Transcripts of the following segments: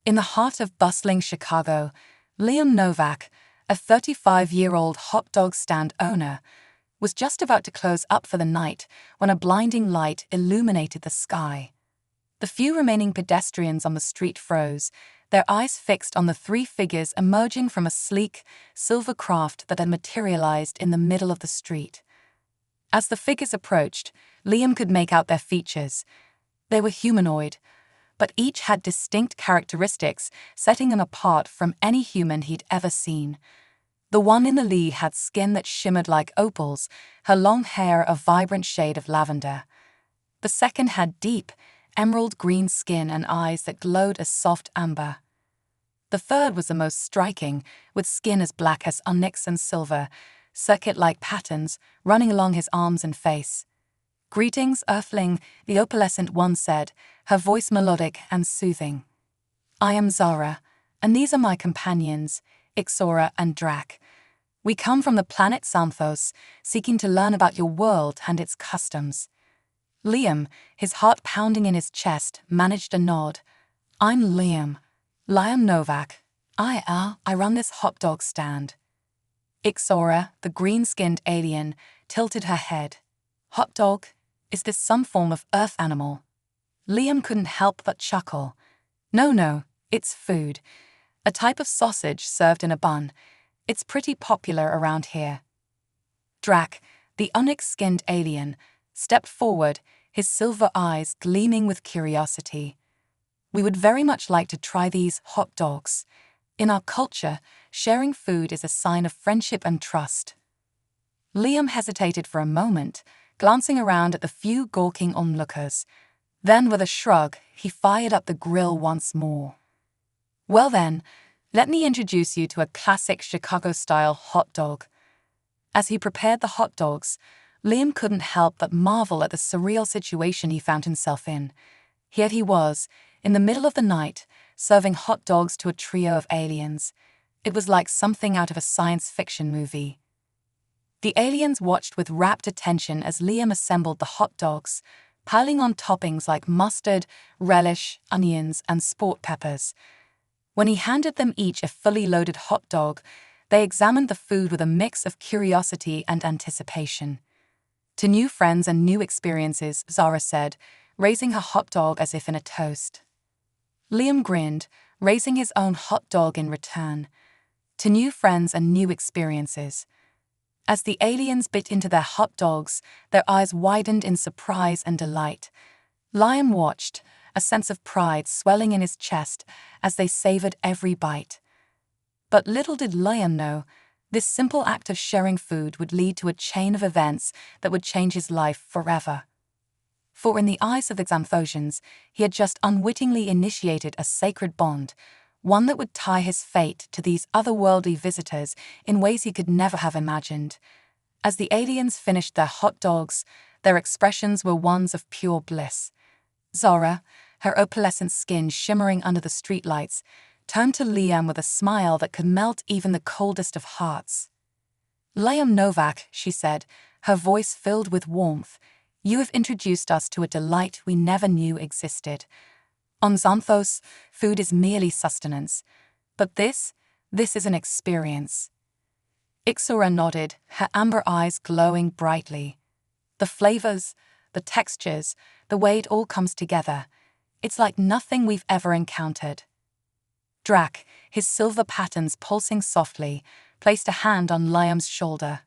In the heart of bustling Chicago, Liam Novak, a 35-year-old hot dog stand owner, was just about to close up for the night when a blinding light illuminated the sky. The few remaining pedestrians on the street froze, their eyes fixed on the three figures emerging from a sleek, silver craft that had materialized in the middle of the street. As the figures approached, Liam could make out their features. They were humanoid, but each had distinct characteristics setting them apart from any human he'd ever seen. The one in the lead had skin that shimmered like opals, her long hair a vibrant shade of lavender. The second had deep, emerald green skin and eyes that glowed as soft amber. The third was the most striking, with skin as black as onyx and silver, circuit-like patterns running along his arms and face. "Greetings, Earthling," the opalescent one said, her voice melodic and soothing. "I am Zara, and these are my companions, Ixora and Drac. We come from the planet Xanthos, seeking to learn about your world and its customs." Liam, his heart pounding in his chest, managed a nod. "I'm Liam Novak. I run this hot dog stand." Ixora, the green-skinned alien, tilted her head. "Hot dog? Is this some form of earth animal?" Liam couldn't help but chuckle. No, it's food. A type of sausage served in a bun. It's pretty popular around here." Drac, the onyx-skinned alien, stepped forward, his silver eyes gleaming with curiosity. "We would very much like to try these hot dogs. In our culture, sharing food is a sign of friendship and trust." Liam hesitated for a moment, glancing around at the few gawking onlookers. Then, with a shrug, he fired up the grill once more. "Well then, let me introduce you to a classic Chicago-style hot dog." As he prepared the hot dogs, Liam couldn't help but marvel at the surreal situation he found himself in. Here he was, in the middle of the night, serving hot dogs to a trio of aliens. It was like something out of a science fiction movie. The aliens watched with rapt attention as Liam assembled the hot dogs, piling on toppings like mustard, relish, onions, and sport peppers. When he handed them each a fully loaded hot dog, they examined the food with a mix of curiosity and anticipation. "To new friends and new experiences," Zara said, raising her hot dog as if in a toast. Liam grinned, raising his own hot dog in return. "To new friends and new experiences." As the aliens bit into their hot dogs, their eyes widened in surprise and delight. Liam watched, a sense of pride swelling in his chest as they savored every bite. But little did Liam know, this simple act of sharing food would lead to a chain of events that would change his life forever. For in the eyes of the Xanthosians, he had just unwittingly initiated a sacred bond, one that would tie his fate to these otherworldly visitors in ways he could never have imagined. As the aliens finished their hot dogs, their expressions were ones of pure bliss. Zara, her opalescent skin shimmering under the streetlights, turned to Liam with a smile that could melt even the coldest of hearts. "Liam Novak," she said, her voice filled with warmth, "you have introduced us to a delight we never knew existed. On Xanthos, food is merely sustenance, but this is an experience." Ixora nodded, her amber eyes glowing brightly. "The flavors, the textures, the way it all comes together, it's like nothing we've ever encountered." Drac, his silver patterns pulsing softly, placed a hand on Liam's shoulder.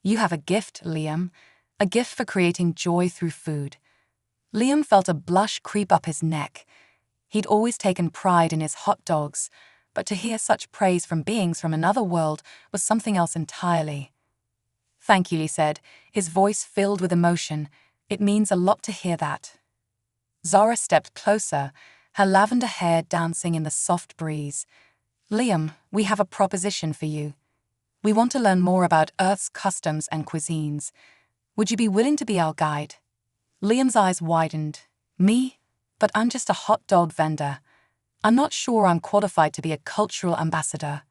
"You have a gift, Liam, a gift for creating joy through food." Liam felt a blush creep up his neck. He'd always taken pride in his hot dogs, but to hear such praise from beings from another world was something else entirely. "Thank you," he said, his voice filled with emotion. "It means a lot to hear that." Zara stepped closer, her lavender hair dancing in the soft breeze. "Liam, we have a proposition for you. We want to learn more about Earth's customs and cuisines. Would you be willing to be our guide?" Liam's eyes widened. "Me? But I'm just a hot dog vendor. I'm not sure I'm qualified to be a cultural ambassador."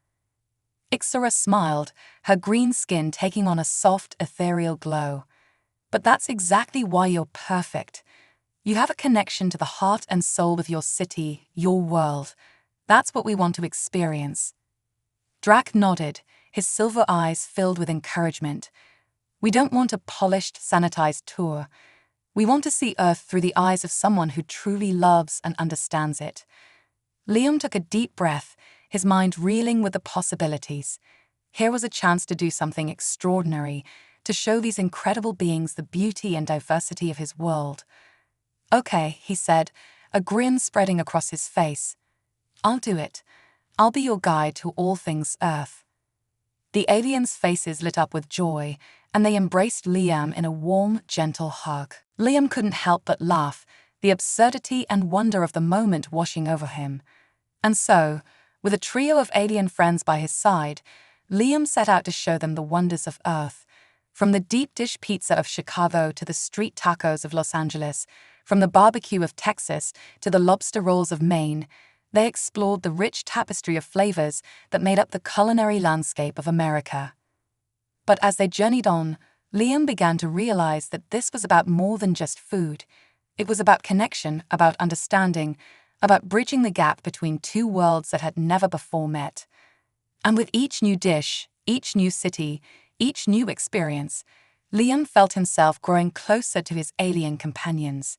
Ixora smiled, her green skin taking on a soft, ethereal glow. "But that's exactly why you're perfect. You have a connection to the heart and soul of your city, your world. That's what we want to experience. Drac nodded, his silver eyes filled with encouragement. We don't want a polished, sanitized tour. We want to see Earth through the eyes of someone who truly loves and understands it. Liam took a deep breath, his mind reeling with the possibilities. Here was a chance to do something extraordinary, to show these incredible beings the beauty and diversity of his world. Okay, he said, a grin spreading across his face. I'll do it. I'll be your guide to all things Earth. The aliens' faces lit up with joy, and they embraced Liam in a warm, gentle hug. Liam couldn't help but laugh, the absurdity and wonder of the moment washing over him. And so, with a trio of alien friends by his side, Liam set out to show them the wonders of Earth. From the deep dish pizza of Chicago to the street tacos of Los Angeles, from the barbecue of Texas to the lobster rolls of Maine, they explored the rich tapestry of flavors that made up the culinary landscape of America. But as they journeyed on, Liam began to realize that this was about more than just food. It was about connection, about understanding, about bridging the gap between two worlds that had never before met. And with each new dish, each new city, each new experience, Liam felt himself growing closer to his alien companions.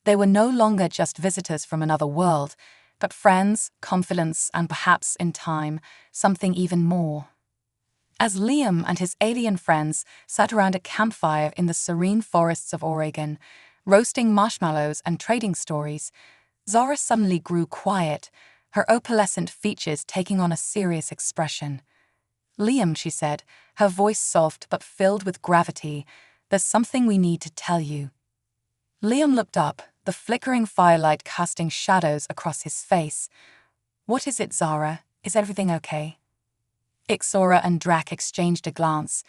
They were no longer just visitors from another world, but friends, confidants, and perhaps, in time, something even more. As Liam and his alien friends sat around a campfire in the serene forests of Oregon, roasting marshmallows and trading stories, Zara suddenly grew quiet, her opalescent features taking on a serious expression. Liam, she said, her voice soft but filled with gravity, there's something we need to tell you. Liam looked up, the flickering firelight casting shadows across his face. What is it, Zara? Is everything okay? Ixora and Drac exchanged a glance,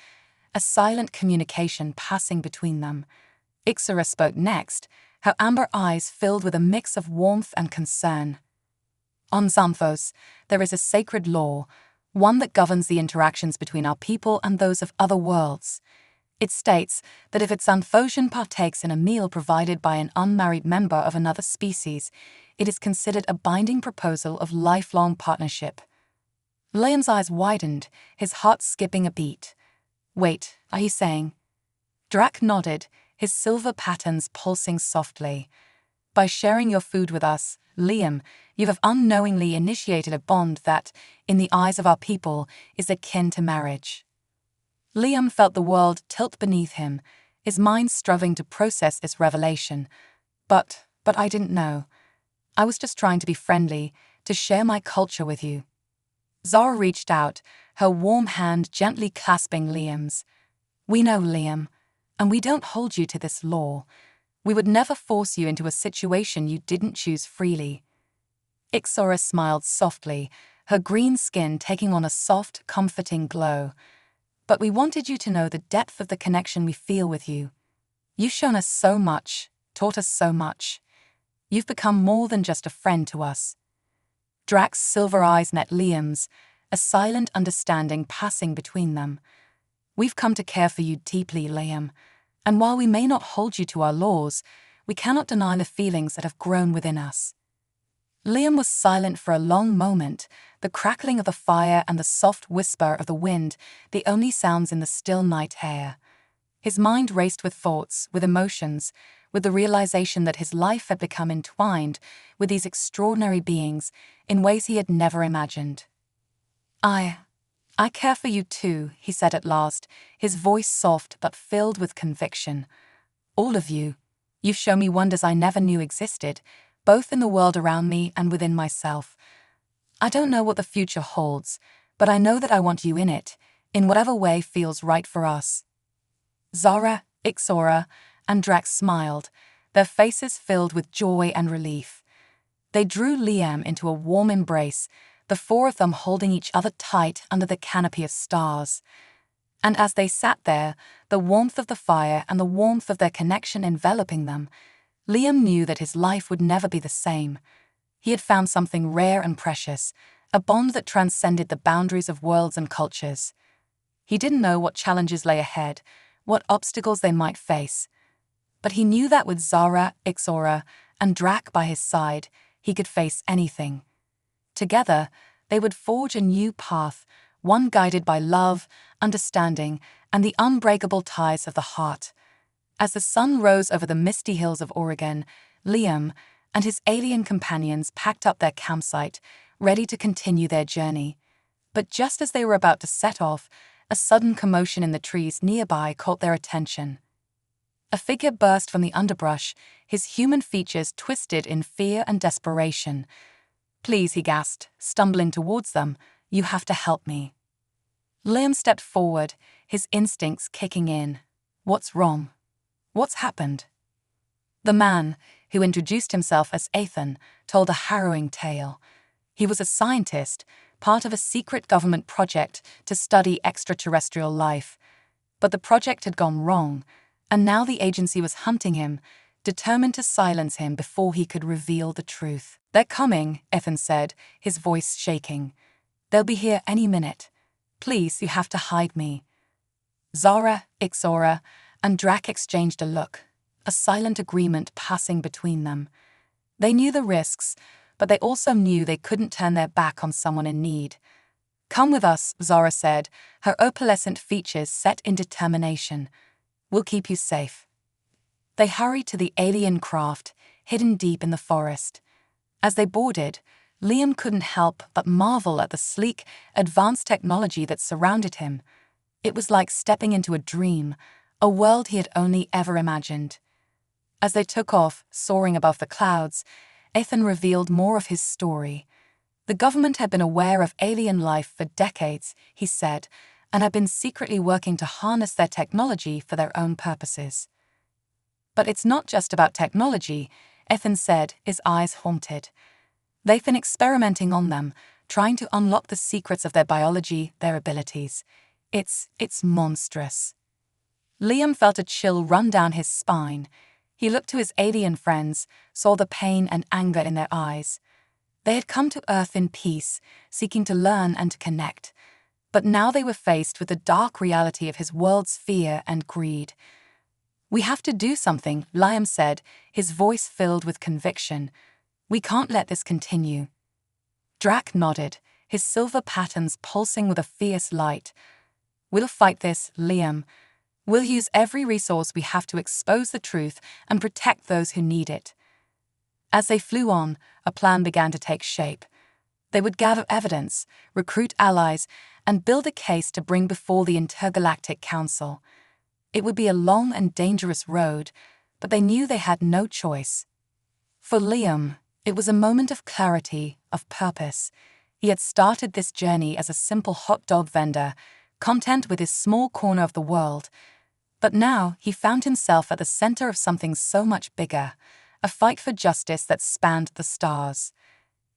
a silent communication passing between them. Ixora spoke next, her amber eyes filled with a mix of warmth and concern. On Xanthos, there is a sacred law, one that governs the interactions between our people and those of other worlds. It states that if its Xanthosian partakes in a meal provided by an unmarried member of another species, it is considered a binding proposal of lifelong partnership. Liam's eyes widened, his heart skipping a beat. Wait, are you saying? Drac nodded, his silver patterns pulsing softly. By sharing your food with us, Liam, you have unknowingly initiated a bond that, in the eyes of our people, is akin to marriage. Liam felt the world tilt beneath him, his mind struggling to process this revelation. But I didn't know. I was just trying to be friendly, to share my culture with you. Zara reached out, her warm hand gently clasping Liam's. We know, Liam, and we don't hold you to this law. We would never force you into a situation you didn't choose freely. Ixora smiled softly, her green skin taking on a soft, comforting glow. But we wanted you to know the depth of the connection we feel with you. You've shown us so much, taught us so much. You've become more than just a friend to us. Drac's silver eyes met Liam's, a silent understanding passing between them. We've come to care for you deeply, Liam, and while we may not hold you to our laws, we cannot deny the feelings that have grown within us. Liam was silent for a long moment, the crackling of the fire and the soft whisper of the wind, the only sounds in the still night air. His mind raced with thoughts, with emotions, with the realization that his life had become entwined with these extraordinary beings in ways he had never imagined. I care for you too, he said at last, his voice soft but filled with conviction. All of you. You've shown me wonders I never knew existed, both in the world around me and within myself. I don't know what the future holds, but I know that I want you in it, in whatever way feels right for us. Zara, Ixora, and Drax smiled, their faces filled with joy and relief. They drew Liam into a warm embrace, the four of them holding each other tight under the canopy of stars. And as they sat there, the warmth of the fire and the warmth of their connection enveloping them, Liam knew that his life would never be the same. He had found something rare and precious, a bond that transcended the boundaries of worlds and cultures. He didn't know what challenges lay ahead, what obstacles they might face. But he knew that with Zara, Ixora, and Drac by his side, he could face anything. Together, they would forge a new path, one guided by love, understanding, and the unbreakable ties of the heart. As the sun rose over the misty hills of Oregon, Liam and his alien companions packed up their campsite, ready to continue their journey. But just as they were about to set off, a sudden commotion in the trees nearby caught their attention. A figure burst from the underbrush, his human features twisted in fear and desperation. "Please," he gasped, stumbling towards them, "you have to help me." Liam stepped forward, his instincts kicking in. "What's wrong? What's happened?" The man, who introduced himself as Ethan, told a harrowing tale. He was a scientist, part of a secret government project to study extraterrestrial life. But the project had gone wrong, and now the agency was hunting him, determined to silence him before he could reveal the truth. "They're coming," Ethan said, his voice shaking. "They'll be here any minute. Please, you have to hide me." Zara, Ixora, and Drac exchanged a look, a silent agreement passing between them. They knew the risks, but they also knew they couldn't turn their back on someone in need. "Come with us," Zara said, her opalescent features set in determination. "We'll keep you safe." They hurried to the alien craft, hidden deep in the forest. As they boarded, Liam couldn't help but marvel at the sleek, advanced technology that surrounded him. It was like stepping into a dream, a world he had only ever imagined. As they took off, soaring above the clouds, Ethan revealed more of his story. The government had been aware of alien life for decades, he said, and had been secretly working to harness their technology for their own purposes. "But it's not just about technology," Ethan said, his eyes haunted. "They've been experimenting on them, trying to unlock the secrets of their biology, their abilities. It's monstrous." Liam felt a chill run down his spine. He looked to his alien friends, saw the pain and anger in their eyes. They had come to Earth in peace, seeking to learn and to connect. But now they were faced with the dark reality of his world's fear and greed. "We have to do something," Liam said, his voice filled with conviction. "We can't let this continue." Drac nodded, his silver patterns pulsing with a fierce light. "We'll fight this, Liam. We'll use every resource we have to expose the truth and protect those who need it." As they flew on, a plan began to take shape. They would gather evidence, recruit allies, and build a case to bring before the Intergalactic Council. It would be a long and dangerous road, but they knew they had no choice. For Liam, it was a moment of clarity, of purpose. He had started this journey as a simple hot dog vendor, content with his small corner of the world. But now he found himself at the center of something so much bigger, a fight for justice that spanned the stars.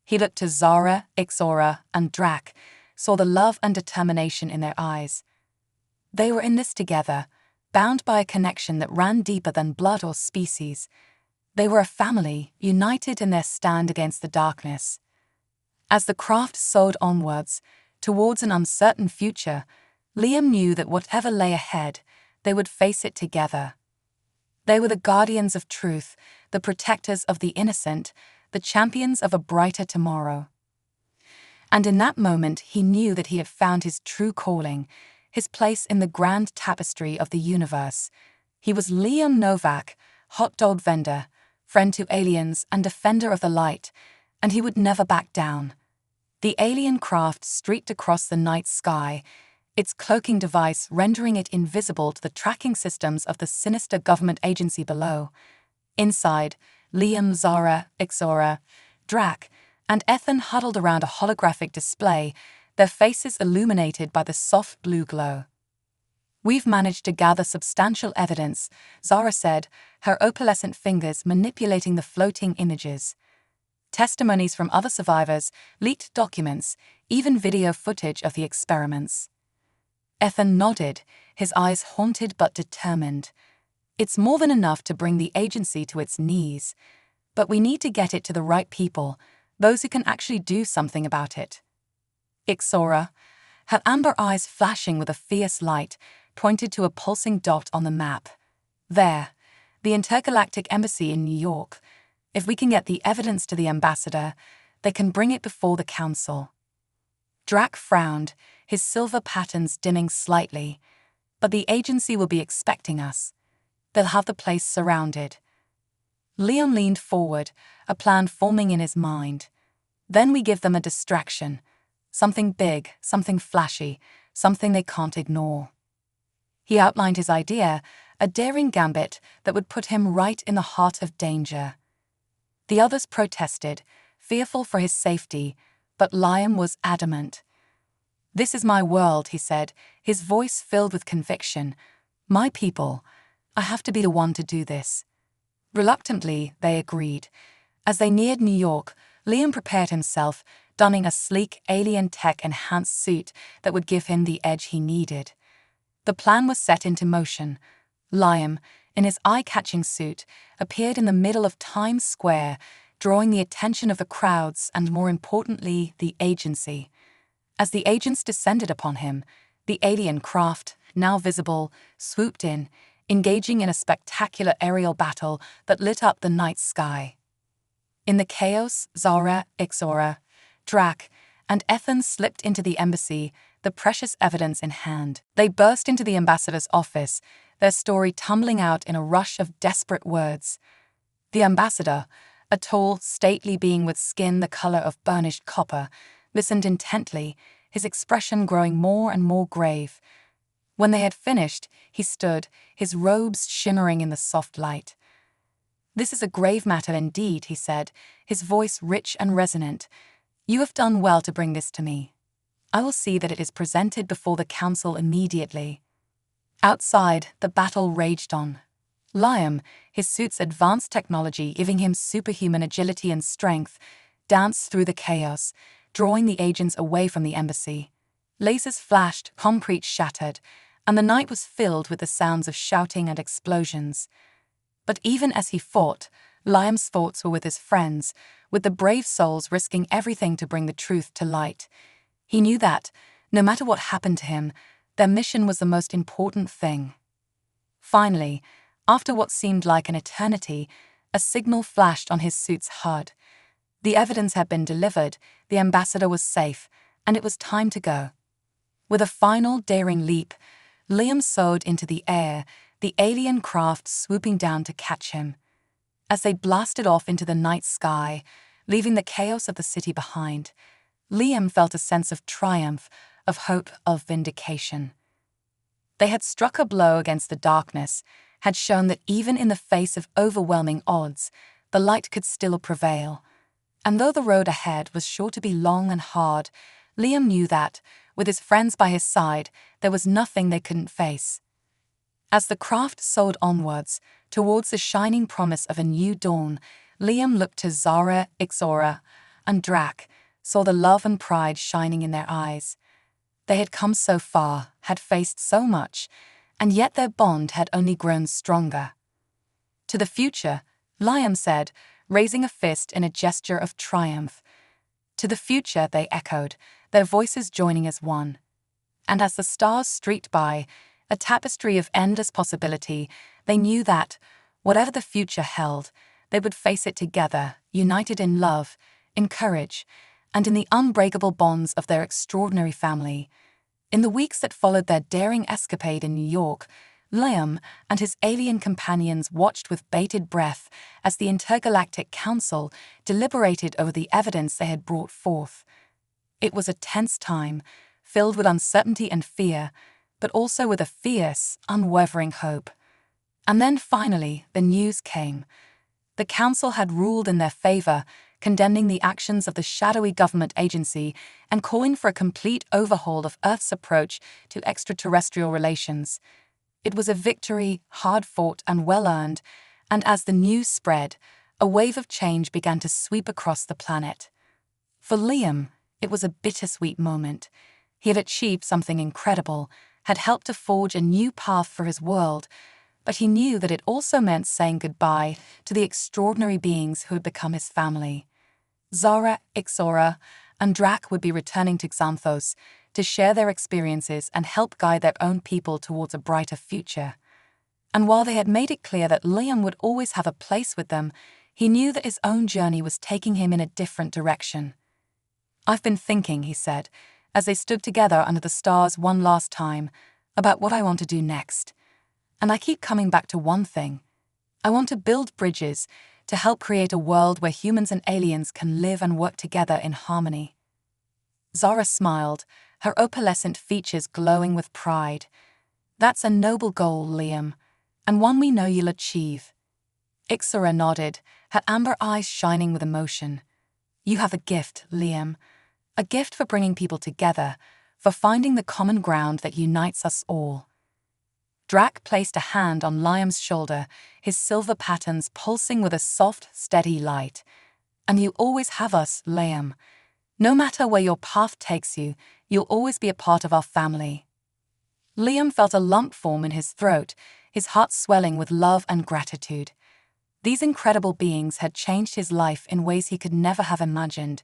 He looked to Zara, Ixora, and Drac, saw the love and determination in their eyes. They were in this together, bound by a connection that ran deeper than blood or species. They were a family, united in their stand against the darkness. As the craft soared onwards, towards an uncertain future, Liam knew that whatever lay ahead, they would face it together. They were the guardians of truth, the protectors of the innocent, the champions of a brighter tomorrow. And in that moment, he knew that he had found his true calling, his place in the grand tapestry of the universe. He was Liam Novak, hot dog vendor, friend to aliens and defender of the light, and he would never back down. The alien craft streaked across the night sky, its cloaking device rendering it invisible to the tracking systems of the sinister government agency below. Inside, Liam, Zara, Ixora, Drac, and Ethan huddled around a holographic display, their faces illuminated by the soft blue glow. "We've managed to gather substantial evidence," Zara said, her opalescent fingers manipulating the floating images. Testimonies from other survivors, leaked documents, even video footage of the experiments. Ethan nodded, his eyes haunted but determined. "It's more than enough to bring the agency to its knees. But we need to get it to the right people, those who can actually do something about it." Ixora, her amber eyes flashing with a fierce light, pointed to a pulsing dot on the map. "There, the Intergalactic Embassy in New York. If we can get the evidence to the ambassador, they can bring it before the council. Drac frowned, his silver patterns dimming slightly. But the agency will be expecting us. They'll have the place surrounded. Liam leaned forward, a plan forming in his mind. Then we give them a distraction. Something big, something flashy, something they can't ignore. He outlined his idea, a daring gambit that would put him right in the heart of danger. The others protested, fearful for his safety, but Liam was adamant. "This is my world," he said, his voice filled with conviction. "My people. I have to be the one to do this." Reluctantly, they agreed. As they neared New York, Liam prepared himself, donning a sleek, alien tech-enhanced suit that would give him the edge he needed. The plan was set into motion. Liam, in his eye-catching suit, appeared in the middle of Times Square, drawing the attention of the crowds and, more importantly, the agency. As the agents descended upon him, the alien craft, now visible, swooped in, engaging in a spectacular aerial battle that lit up the night sky. In the chaos, Zara, Ixora, Drac, and Ethan slipped into the embassy, the precious evidence in hand. They burst into the ambassador's office, their story tumbling out in a rush of desperate words. The ambassador, a tall, stately being with skin the color of burnished copper, listened intently, his expression growing more and more grave. When they had finished, he stood, his robes shimmering in the soft light. "This is a grave matter indeed," he said, his voice rich and resonant. "You have done well to bring this to me. I will see that it is presented before the council immediately." Outside, the battle raged on. Liam, his suit's advanced technology giving him superhuman agility and strength, danced through the chaos, drawing the agents away from the embassy. Lasers flashed, concrete shattered, and the night was filled with the sounds of shouting and explosions. But even as he fought, Liam's thoughts were with his friends, with the brave souls risking everything to bring the truth to light. He knew that, no matter what happened to him, their mission was the most important thing. Finally, after what seemed like an eternity, a signal flashed on his suit's HUD. The evidence had been delivered, the ambassador was safe, and it was time to go. With a final daring leap, Liam soared into the air, the alien craft swooping down to catch him. As they blasted off into the night sky, leaving the chaos of the city behind, Liam felt a sense of triumph, of hope, of vindication. They had struck a blow against the darkness, had shown that even in the face of overwhelming odds, the light could still prevail. And though the road ahead was sure to be long and hard, Liam knew that, with his friends by his side, there was nothing they couldn't face. As the craft soared onwards, towards the shining promise of a new dawn, Liam looked to Zara, Ixora, and Drac, saw the love and pride shining in their eyes. They had come so far, had faced so much, and yet their bond had only grown stronger. "To the future," Liam said, raising a fist in a gesture of triumph. "To the future," they echoed, their voices joining as one. And as the stars streaked by, a tapestry of endless possibility, they knew that, whatever the future held, they would face it together, united in love, in courage, and in the unbreakable bonds of their extraordinary family. In the weeks that followed their daring escapade in New York, Liam and his alien companions watched with bated breath as the Intergalactic Council deliberated over the evidence they had brought forth. It was a tense time, filled with uncertainty and fear, but also with a fierce, unwavering hope. And then finally, the news came. The council had ruled in their favor, condemning the actions of the shadowy government agency and calling for a complete overhaul of Earth's approach to extraterrestrial relations. It was a victory, hard-fought and well-earned, and as the news spread, a wave of change began to sweep across the planet. For Liam, it was a bittersweet moment. He had achieved something incredible, had helped to forge a new path for his world, but he knew that it also meant saying goodbye to the extraordinary beings who had become his family. Zara, Ixora, and Drac would be returning to Xanthos to share their experiences and help guide their own people towards a brighter future. And while they had made it clear that Liam would always have a place with them, he knew that his own journey was taking him in a different direction. "I've been thinking," he said, as they stood together under the stars one last time, "about what I want to do next. And I keep coming back to one thing. I want to build bridges to help create a world where humans and aliens can live and work together in harmony." Zara smiled, her opalescent features glowing with pride. "That's a noble goal, Liam, and one we know you'll achieve." Ixora nodded, her amber eyes shining with emotion. "You have a gift, Liam. A gift for bringing people together, for finding the common ground that unites us all." Drac placed a hand on Liam's shoulder, his silver patterns pulsing with a soft, steady light. "And you always have us, Liam. No matter where your path takes you, you'll always be a part of our family." Liam felt a lump form in his throat, his heart swelling with love and gratitude. These incredible beings had changed his life in ways he could never have imagined,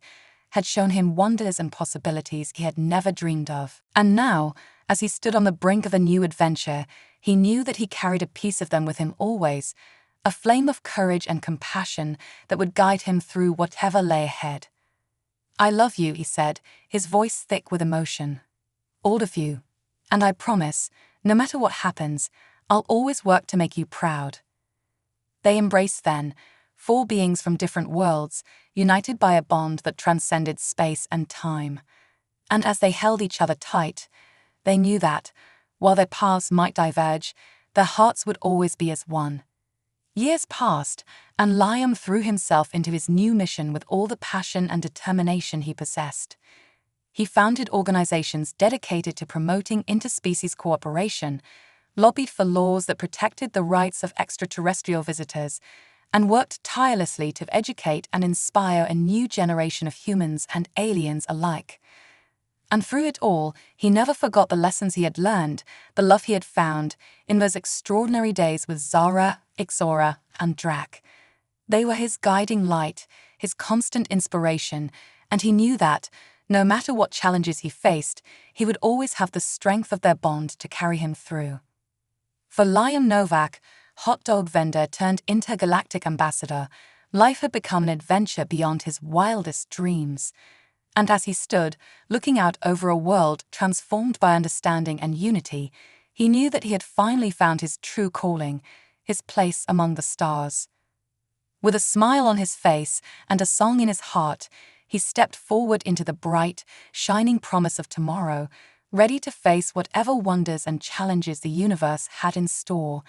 had shown him wonders and possibilities he had never dreamed of. And now, as he stood on the brink of a new adventure, he knew that he carried a piece of them with him always, a flame of courage and compassion that would guide him through whatever lay ahead. "I love you," he said, his voice thick with emotion. "All of you. And I promise, no matter what happens, I'll always work to make you proud." They embraced then, four beings from different worlds, united by a bond that transcended space and time. And as they held each other tight, they knew that, while their paths might diverge, their hearts would always be as one. Years passed, and Liam threw himself into his new mission with all the passion and determination he possessed. He founded organizations dedicated to promoting interspecies cooperation, lobbied for laws that protected the rights of extraterrestrial visitors, and worked tirelessly to educate and inspire a new generation of humans and aliens alike. And through it all, he never forgot the lessons he had learned, the love he had found, in those extraordinary days with Zara, Ixora, and Drac. They were his guiding light, his constant inspiration, and he knew that, no matter what challenges he faced, he would always have the strength of their bond to carry him through. For Liam Novak, hot dog vendor turned intergalactic ambassador, life had become an adventure beyond his wildest dreams. And as he stood, looking out over a world transformed by understanding and unity, he knew that he had finally found his true calling, his place among the stars. With a smile on his face and a song in his heart, he stepped forward into the bright, shining promise of tomorrow, ready to face whatever wonders and challenges the universe had in store.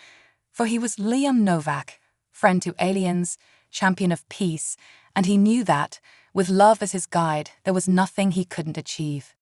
For he was Liam Novak, friend to aliens, champion of peace, and he knew that, with love as his guide, there was nothing he couldn't achieve.